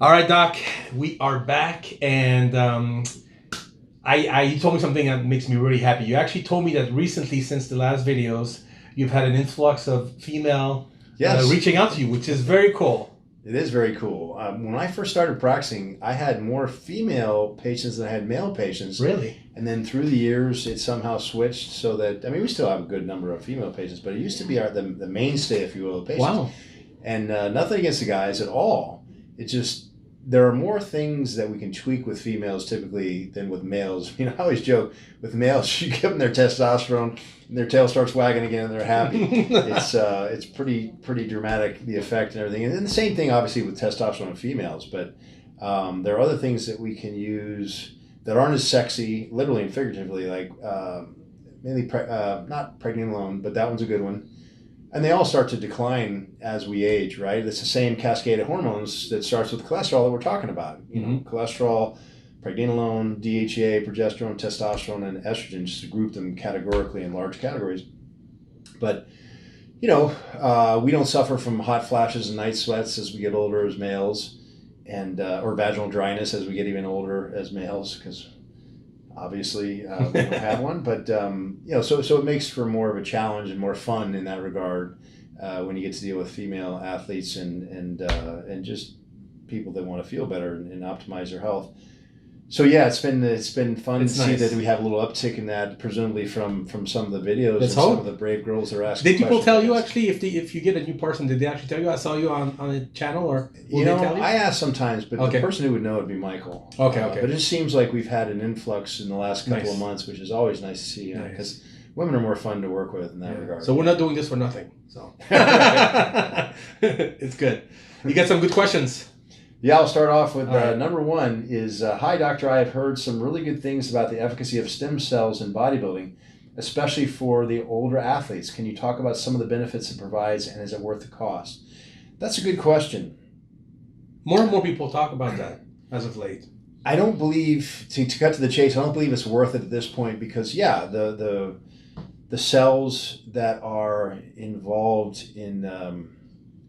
All right, Doc, we are back, and you told me something that makes me really happy. You actually told me that recently, since the last videos, you've had an influx of female Yes, reaching out to you, which is very cool. it is very cool. When I first started practicing, I had more female patients than I had male patients. Really? And then through the years, it somehow switched so that, I mean, we still have a good number of female patients, but it used to be the mainstay, if you will, of patients. Wow. And nothing against the guys at all. It just, there are more things that we can tweak with females typically than with males. I always joke with males, you give them their testosterone and their tail starts wagging again and they're happy. It's pretty dramatic, the effect and everything. And then the same thing obviously with testosterone in females, but there are other things that we can use that aren't as sexy, literally and figuratively, like mainly not pregnenolone, but that one's a good one. And they all start to decline as we age, right? It's the same cascade of hormones that starts with cholesterol that we're talking about. Cholesterol, pregnenolone, DHEA, progesterone, testosterone, and estrogen, just to group them categorically in large categories. But, we don't suffer from hot flashes and night sweats as we get older as males, and or vaginal dryness as we get even older as males, because obviously we don't have one, but so it makes for more of a challenge and more fun in that regard when you get to deal with female athletes and just people that want to feel better and optimize their health. So yeah, it's been fun to see that we have a little uptick in that, presumably from some of the videos and some of the brave girls that are asking. Did people tell you actually if you get a new person? Did they actually tell you? I saw you on a channel, or will they tell you? I ask sometimes, but the person who would know would be Michael. Okay. But it just seems like we've had an influx in the last couple of months, which is always nice to see, because women are more fun to work with in that regard. So we're not doing this for nothing. So it's good. You got some good questions. Yeah, I'll start off with number one is, hi, doctor, I have heard some really good things about the efficacy of stem cells in bodybuilding, especially for the older athletes. Can you talk about some of the benefits it provides, and is it worth the cost? That's a good question. More and more people talk about that as of late. I don't believe, to cut to the chase, I don't believe it's worth it at this point because, the cells that are involved in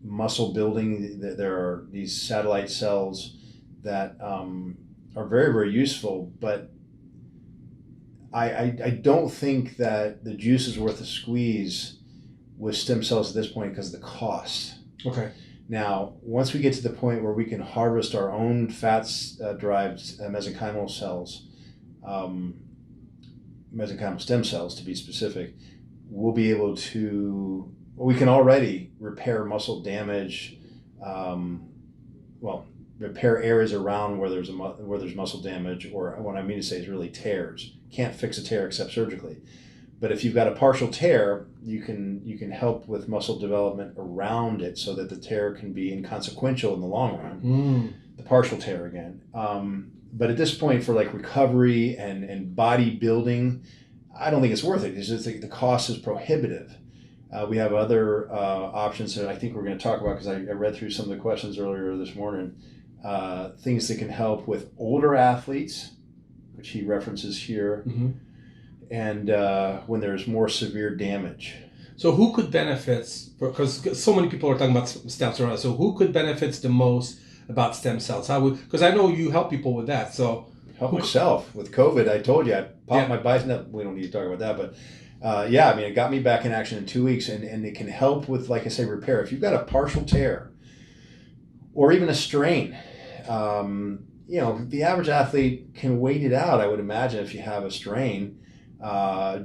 muscle building, there are these satellite cells that are very, very useful, but I don't think that the juice is worth the squeeze with stem cells at this point because of the cost. Okay. Now, once we get to the point where we can harvest our own fats-derived mesenchymal cells, mesenchymal stem cells to be specific, we'll be able to, we can already repair muscle damage, repair areas around where there's muscle damage, or what I mean to say is really tears. Can't fix a tear except surgically. But if you've got a partial tear, you can help with muscle development around it so that the tear can be inconsequential in the long run. The partial tear again. But at this point, for like recovery and bodybuilding, I don't think it's worth it. It's just the cost is prohibitive. We have other options that I think we're going to talk about because I read through some of the questions earlier this morning. Things that can help with older athletes, which he references here. Mm-hmm. And when there's more severe damage. So who could benefit, because so many people are talking about stem cells, so who could benefit the most about stem cells? Because I know you help people with that. So help myself with COVID. I told you I popped my bicep. No, we don't need to talk about that, but it got me back in action in 2 weeks, and it can help with, like I say, repair. If you've got a partial tear or even a strain, the average athlete can wait it out, I would imagine, if you have a strain.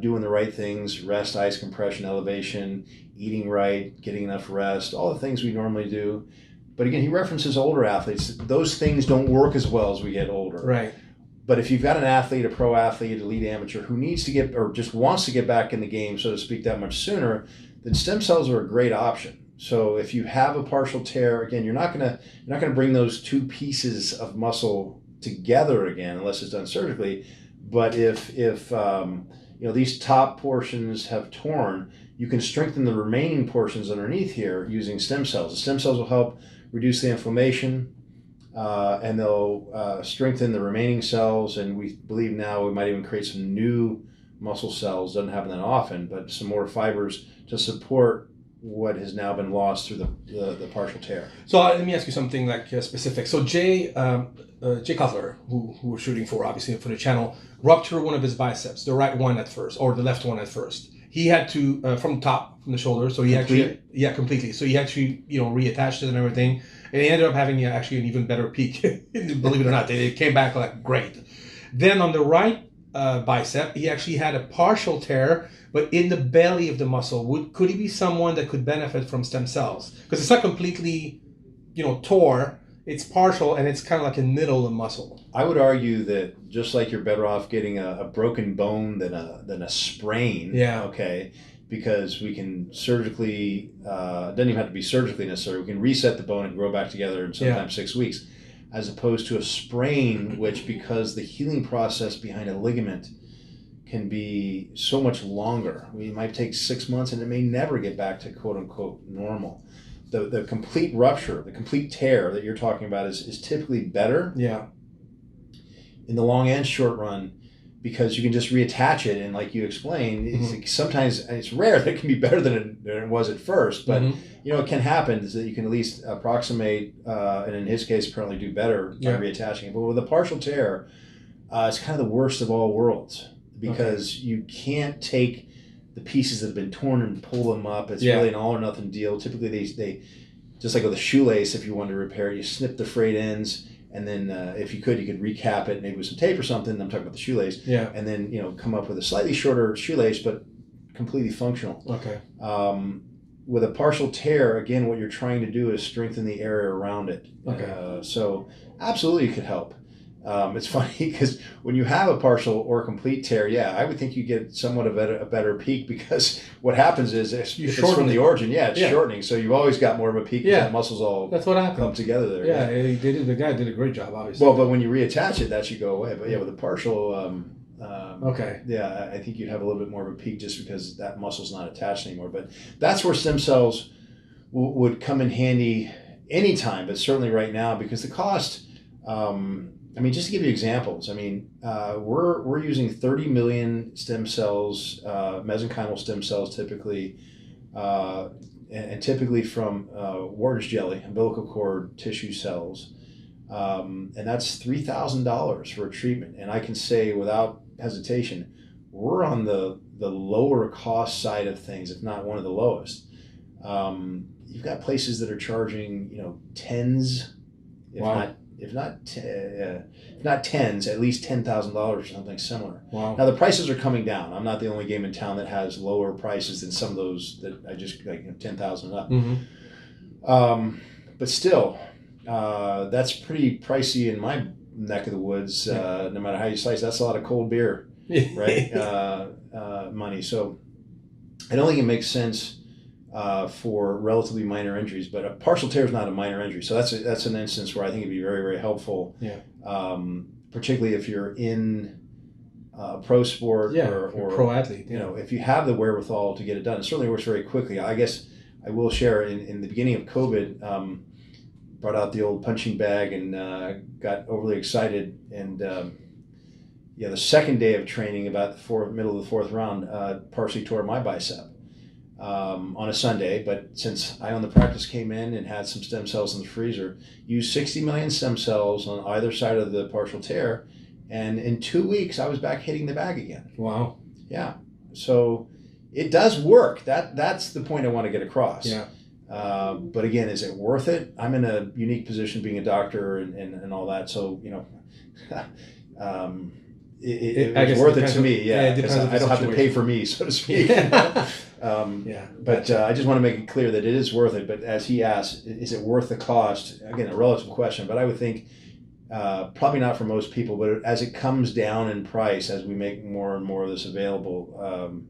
Doing the right things, rest, ice compression, elevation, eating right, getting enough rest, all the things we normally do. But again, he references older athletes. Those things don't work as well as we get older. Right. But if you've got an athlete, a pro athlete, elite amateur who needs to get, or just wants to get back in the game, so to speak, that much sooner, then stem cells are a great option. So if you have a partial tear, again, you're not gonna bring those two pieces of muscle together again unless it's done surgically. But if these top portions have torn, you can strengthen the remaining portions underneath here using stem cells. The stem cells will help reduce the inflammation, and they'll strengthen the remaining cells. And we believe now we might even create some new muscle cells. Doesn't happen that often, but some more fibers to support what has now been lost through the partial tear. So let me ask you something like specific. So Jay Cutler, who we're shooting for, obviously for the channel, ruptured one of his biceps, the right one at first, or the left one at first. He had to from the top, from the shoulder. So he completely. So he actually reattached it and everything, and he ended up having actually an even better peak. Believe it or not, it came back like great. Then on the right bicep, he actually had a partial tear, but in the belly of the muscle. Could he be someone that could benefit from stem cells? Because it's not completely, tore. It's partial, and it's kind of like a middle of muscle. I would argue that just like you're better off getting a broken bone than a sprain. Yeah. Okay. Because we can surgically, it doesn't even have to be surgically necessary. We can reset the bone and grow back together in sometimes 6 weeks, as opposed to a sprain, which, because the healing process behind a ligament can be so much longer. It might take 6 months, and it may never get back to quote unquote normal. The complete rupture, the complete tear that you're talking about is typically better. Yeah. In the long and short run, because you can just reattach it, and like you explained, sometimes it's rare that it can be better than it was at first, but it can happen is that you can at least approximate, and in his case apparently do better by reattaching it. But with a partial tear, it's kind of the worst of all worlds, because you can't take the pieces that have been torn and pull them up. It's really an all or nothing deal. Typically they just like with a shoelace, if you want to repair it, you snip the frayed ends, and then if you could recap it maybe with some tape or something. I'm talking about the shoelace. Yeah. And then come up with a slightly shorter shoelace, but completely functional. Okay. With a partial tear, again, what you're trying to do is strengthen the area around it. Okay. So absolutely it could help. It's funny because when you have a partial or complete tear, I would think you get somewhat of a better peak, because what happens is if it's from the origin, it's shortening. So you've always got more of a peak because the muscles all that's what happened. Come together there. Yeah, the guy did a great job, obviously. Well, but when you reattach it, that should go away. But with a partial, I think you'd have a little bit more of a peak just because that muscle's not attached anymore. But that's where stem cells would come in handy anytime, but certainly right now, because the cost. Just to give you examples, we're using 30 million stem cells, mesenchymal stem cells typically, and typically from Wharton's jelly, umbilical cord tissue cells, and that's $3,000 for a treatment. And I can say without hesitation, we're on the lower cost side of things, if not one of the lowest. You've got places that are charging, tens, if not tens, at least $10,000 or something similar. Wow. Now the prices are coming down. I'm not the only game in town that has lower prices than some of those that I just like 10,000 up. But still, that's pretty pricey in my neck of the woods. No matter how you slice, that's a lot of cold beer, right? Money. So I don't think it makes sense for relatively minor injuries, but a partial tear is not a minor injury. So that's an instance where I think it'd be very, very helpful. Particularly if you're in pro sport or pro athlete. If you have the wherewithal to get it done. It certainly works very quickly. I guess I will share in the beginning of COVID, brought out the old punching bag and got overly excited, and the second day of training, about the middle of the fourth round, partially tore my bicep. On a Sunday, but since I owned the practice, came in and had some stem cells in the freezer, used 60 million stem cells on either side of the partial tear, and in 2 weeks I was back hitting the bag again. Wow. Yeah. So it does work. That's the point I want to get across. Yeah. But again, is it worth it? I'm in a unique position being a doctor and all that, so it's worth it to me, because I don't have to pay for me, so to speak. But I just want to make it clear that it is worth it. But as he asked, is it worth the cost? Again, a relative question, but I would think probably not for most people. But as it comes down in price, as we make more and more of this available,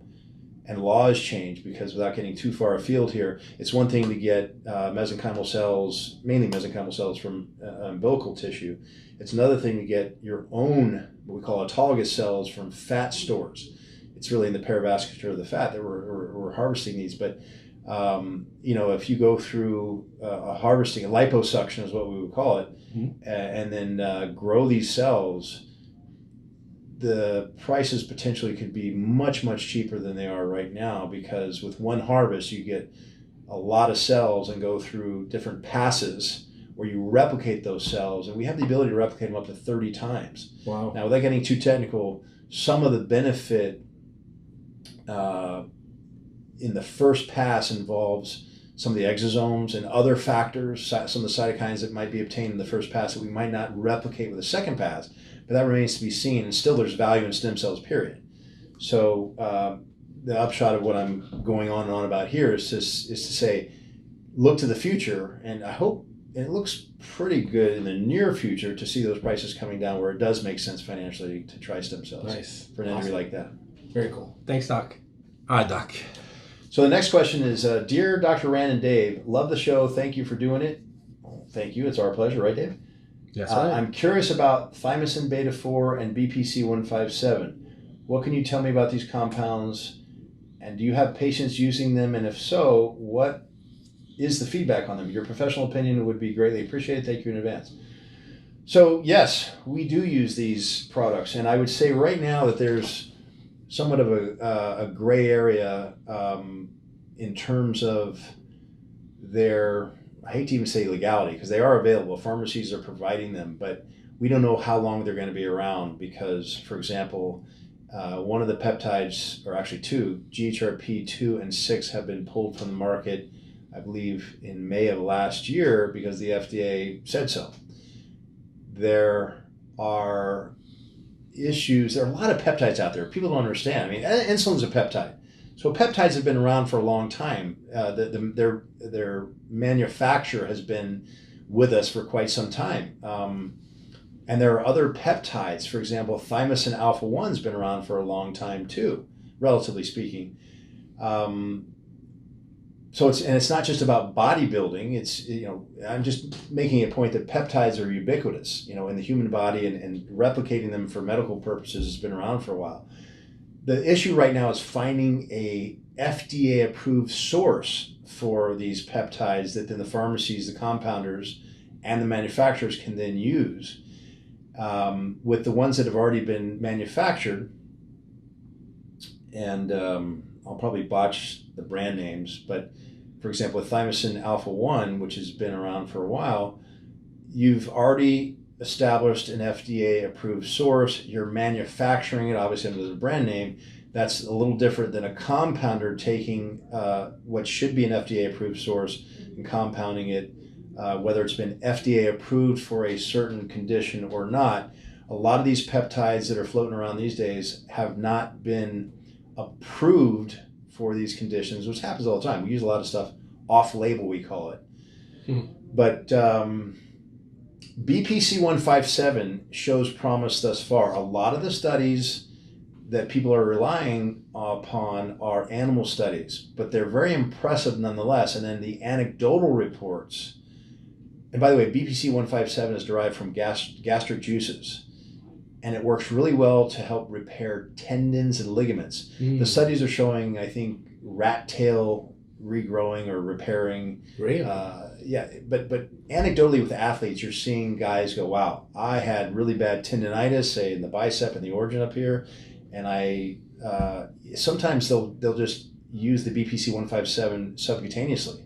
and laws change, because without getting too far afield here, it's one thing to get mesenchymal cells, mainly mesenchymal cells from umbilical tissue. It's another thing to get your own, what we call autologous cells, from fat stores. It's really in the perovasculature of the fat that we're harvesting these. But, if you go through a harvesting, a liposuction is what we would call it, and then grow these cells, the prices potentially could be much, much cheaper than they are right now, because with one harvest you get a lot of cells and go through different passes where you replicate those cells, and we have the ability to replicate them up to 30 times. Wow. Now, without getting too technical, some of the benefit in the first pass involves some of the exosomes and other factors, some of the cytokines that might be obtained in the first pass that we might not replicate with the second pass, but that remains to be seen, and still there's value in stem cells, period. So the upshot of what I'm going on and on about here is to say, look to the future, and I hope it looks pretty good in the near future to see those prices coming down where it does make sense financially to try stem cells. Nice. For an injury like that. Very cool. Thanks, Doc. All right, Doc. So the next question is, Dear Dr. Rand and Dave, love the show. Thank you for doing it. Well, thank you. It's our pleasure, right, Dave? Yes, right. I'm curious about Thymusin beta 4 and BPC 157. What can you tell me about these compounds? And do you have patients using them? And if so, what is the feedback on them? Your professional opinion would be greatly appreciated. Thank you in advance. So yes, we do use these products. And I would say right now that there's somewhat of a gray area in terms of their, I hate to even say legality, because they are available. Pharmacies are providing them, but we don't know how long they're going to be around because, for example, one of the peptides, or actually two, GHRP 2 and 6 have been pulled from the market, I believe, in May of last year because the FDA said so. There are issues. There are a lot of peptides out there. People don't understand. I mean, insulin's a peptide. So peptides have been around for a long time. Their manufacture has been with us for quite some time. And there are other peptides. For example, Thymusin alpha 1's been around for a long time too, relatively speaking. So it's not just about bodybuilding. It's, I'm just making a point that peptides are ubiquitous, in the human body, and replicating them for medical purposes has been around for a while. The issue right now is finding a FDA approved source for these peptides that then the pharmacies, the compounders, and the manufacturers can then use. With the ones that have already been manufactured, and I'll probably botch the brand names, but for example, with Thymusin alpha 1, which has been around for a while, you've already established an FDA approved source. You're manufacturing it, obviously under the brand name. That's a little different than a compounder taking what should be an FDA approved source and compounding it, whether it's been FDA approved for a certain condition or not. A lot of these peptides that are floating around these days have not been approved for these conditions, which happens all the time. We use a lot of stuff off-label, we call it. But BPC 157 shows promise thus far. A lot of the studies that people are relying upon are animal studies, but they're very impressive nonetheless. And then the anecdotal reports, and by the way, BPC 157 is derived from gastric juices, and it works really well to help repair tendons and ligaments. The studies are showing, I think, rat tail regrowing or repairing. Really? Yeah, but anecdotally with athletes, you're seeing guys go, wow, I had really bad tendonitis, say in the bicep and the origin up here, and I sometimes they'll just use the BPC 157 subcutaneously.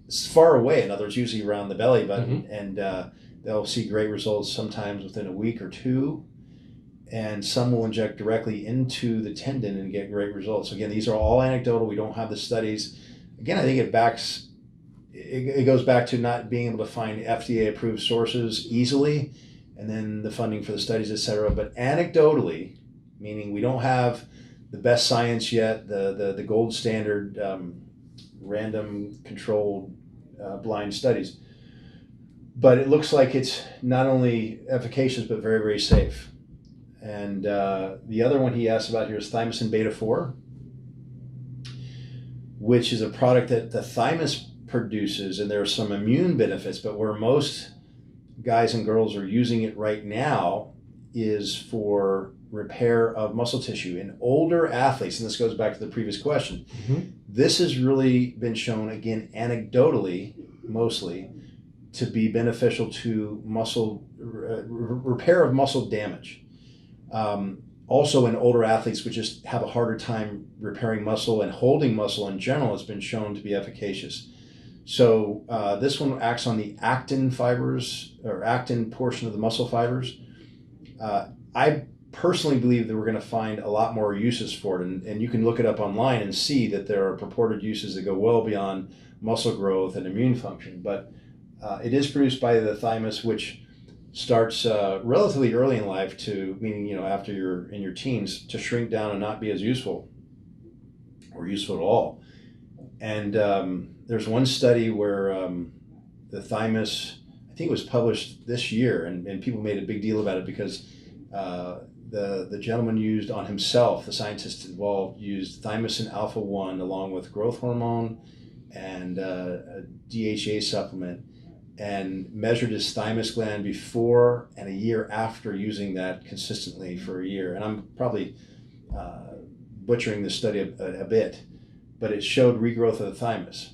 It's far away, in other words, usually around the belly button, and they'll see great results sometimes within a week or two, and some will inject directly into the tendon and get great results. Again, these are all anecdotal. We don't have the studies. Again, I think it goes back to not being able to find FDA-approved sources easily, and then the funding for the studies, et cetera. But anecdotally, meaning we don't have the best science yet, the gold standard random controlled blind studies, but it looks like it's not only efficacious but very, very safe. And the other one he asked about here is Thymusin beta 4, which is a product that the thymus produces, and there are some immune benefits, but where most guys and girls are using it right now is for repair of muscle tissue in older athletes. And this goes back to the previous question. This has really been shown, again, anecdotally, mostly, to be beneficial to muscle repair of muscle damage. Also in older athletes, which just have a harder time repairing muscle and holding muscle in general, has been shown to be efficacious. So this one acts on the actin fibers, or actin portion of the muscle fibers. I personally believe that we're going to find a lot more uses for it, and you can look it up online and see that there are purported uses that go well beyond muscle growth and immune function. But it is produced by the thymus, which starts relatively early in life, to meaning after you're in your teens, to shrink down and not be as useful or useful at all. And there's one study where the thymus, I think it was published this year, and people made a big deal about it because the gentleman used on himself, the scientist involved, used thymosin alpha 1 along with growth hormone and a DHA supplement, and measured his thymus gland before and a year after using that consistently for a year. And I'm probably butchering this study a bit, but it showed regrowth of the thymus.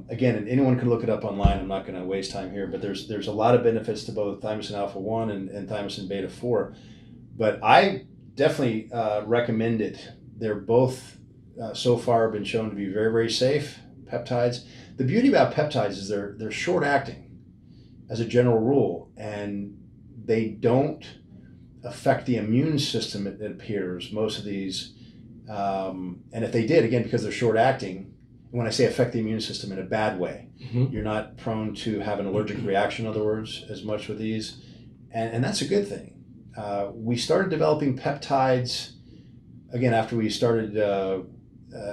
Again, and anyone can look it up online. I'm not going to waste time here, but there's a lot of benefits to both thymosin alpha 1 and thymosin beta 4. But I definitely recommend it. They're both so far been shown to be very, very safe peptides. The beauty about peptides is they're short acting as a general rule, and they don't affect the immune system, it appears, most of these. And if they did, again, because they're short acting, when I say affect the immune system in a bad way, you're not prone to have an allergic reaction, in other words, as much with these. And that's a good thing. We started developing peptides, again, after we started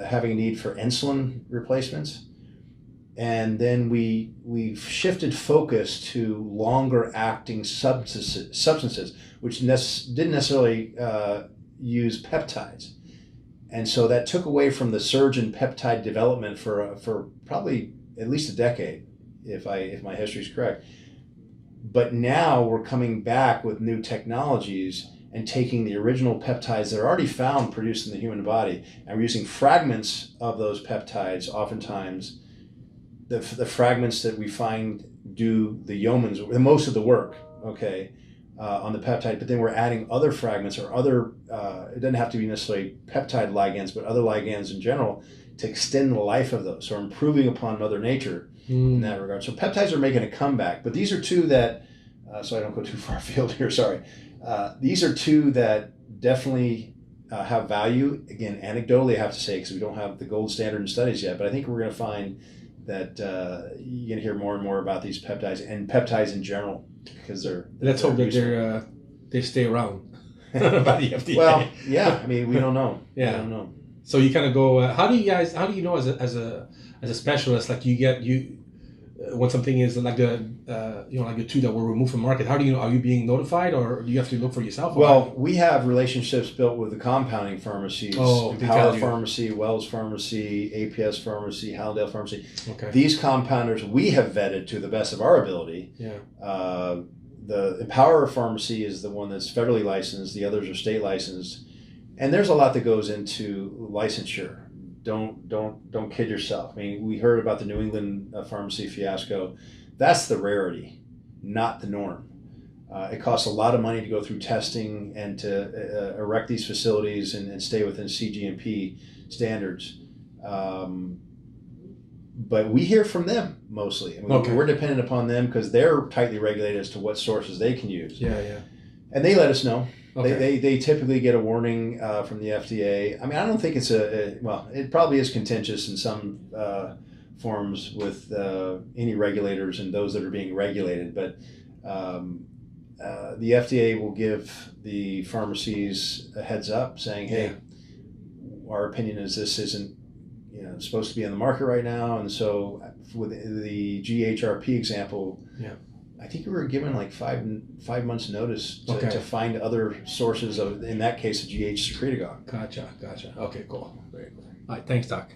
having a need for insulin replacements. And then we shifted focus to longer acting substances which didn't necessarily use peptides. And so that took away from the surge in peptide development for probably at least a decade, if my history is correct. But now we're coming back with new technologies and taking the original peptides that are already found produced in the human body, and we're using fragments of those peptides, oftentimes the fragments that we find do the yeoman's, most of the work, okay, on the peptide, but then we're adding other fragments or other, it doesn't have to be necessarily peptide ligands, but other ligands in general to extend the life of those, or improving upon Mother Nature in that regard. So peptides are making a comeback, but these are two that, so I don't go too far afield here, sorry. These are two that definitely have value. Again, anecdotally, I have to say, because we don't have the gold standard in studies yet, but I think we're going to find that you're going to hear more and more about these peptides and peptides in general, because let's hope that they stay around by the FDA. Well, yeah, I mean, we don't know. Yeah, we don't know. So you kind of go. How do you know as a specialist, like when something is like like the two that were removed from market? How do you know? Are you being notified, or do you have to look for yourself? Well, we have relationships built with the compounding pharmacies, Empower Pharmacy, Wells Pharmacy, APS Pharmacy, Hallandale Pharmacy. Okay. These compounders we have vetted to the best of our ability. Yeah. The Empower Pharmacy is the one that's federally licensed. The others are state licensed, and there's a lot that goes into licensure. Don't kid yourself. I mean, we heard about the New England pharmacy fiasco. That's the rarity, not the norm. It costs a lot of money to go through testing and to erect these facilities and stay within CGMP standards. But we hear from them mostly. I mean, we're dependent upon them because they're tightly regulated as to what sources they can use. Yeah. And they let us know. Okay. They typically get a warning from the FDA. I mean, I don't think it's it probably is contentious in some forms with any regulators and those that are being regulated, but the FDA will give the pharmacies a heads up saying, hey, our opinion is this isn't supposed to be on the market right now. And so with the GHRP example, I think we were given like 5 months notice to find other sources of, in that case, a GH secretagogue. Gotcha. Okay, cool. Very cool. All right, thanks, Doc.